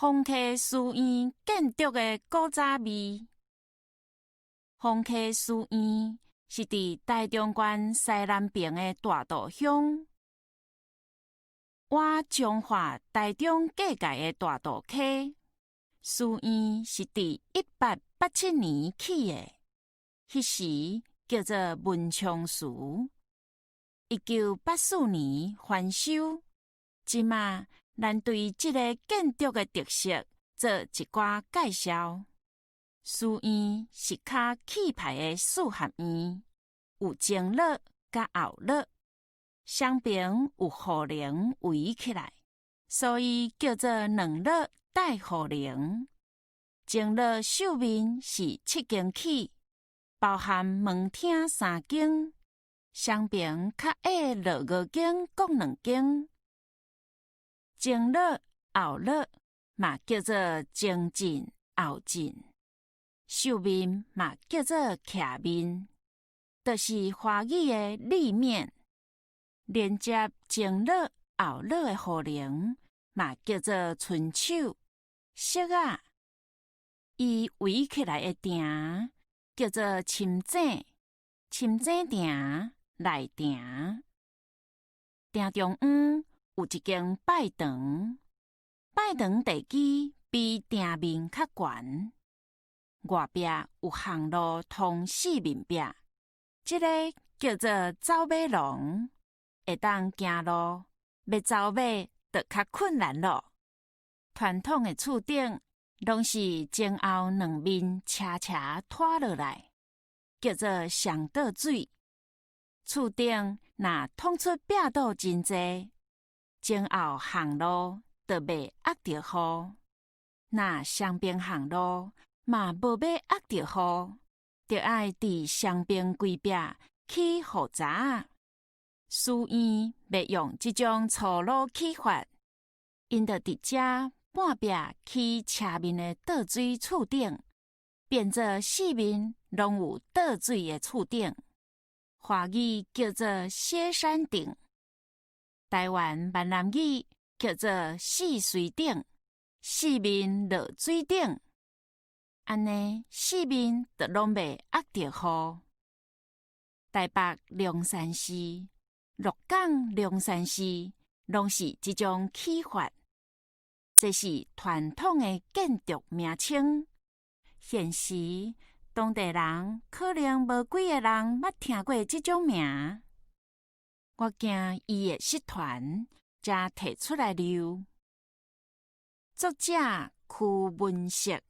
风客寺院建筑的古早味。风客寺院是伫台中县西南边的大道乡，我彰化台中界界的大道溪。寺院是伫1887年起的，迄时叫做文昌寺。1984年翻修，即马咱对这个建筑的特色做一寡介绍。寺院是较气派的四合院，有前乐甲后乐，双边有护栏围起来，所以叫做两乐带护栏。前乐秀面是7间起，包含门厅3间，双边较矮落5间各2间。前乐后乐嘛叫做前进后进。秀面嘛叫做徛面，就是华语的立面。连接前乐后乐的护栏嘛叫做伸手膝仔。伊围起来的埕叫做深井，深井埕、内埕。埕中央有一间拜堂，拜堂地基比埕面较悬。外壁有巷路通四面壁，这个叫做走马廊，会当行路，要走马就较困难咯。传统的厝顶拢是前后两面斜斜拖落来，叫做上倒水。厝顶若通出壁肚真济，前后巷路就袂压着雨。若双边巷路嘛无要压着雨，就爱伫双边规壁起护闸。寺院要用这种粗鲁起法，因着伫遮半壁起斜面的倒水厝顶，变做四面拢有倒水的厝顶。华语叫做歇山顶，台湾闽南语叫做四水顶，四面落水顶。安尼四面就拢袂压着雨。台北龙山寺、鹿港龙山寺拢是这种起法。这是传统的建筑名称。现时当地人可能无几个人捌听过这种名。我惊伊的失传，才提出来留。作者屈文石。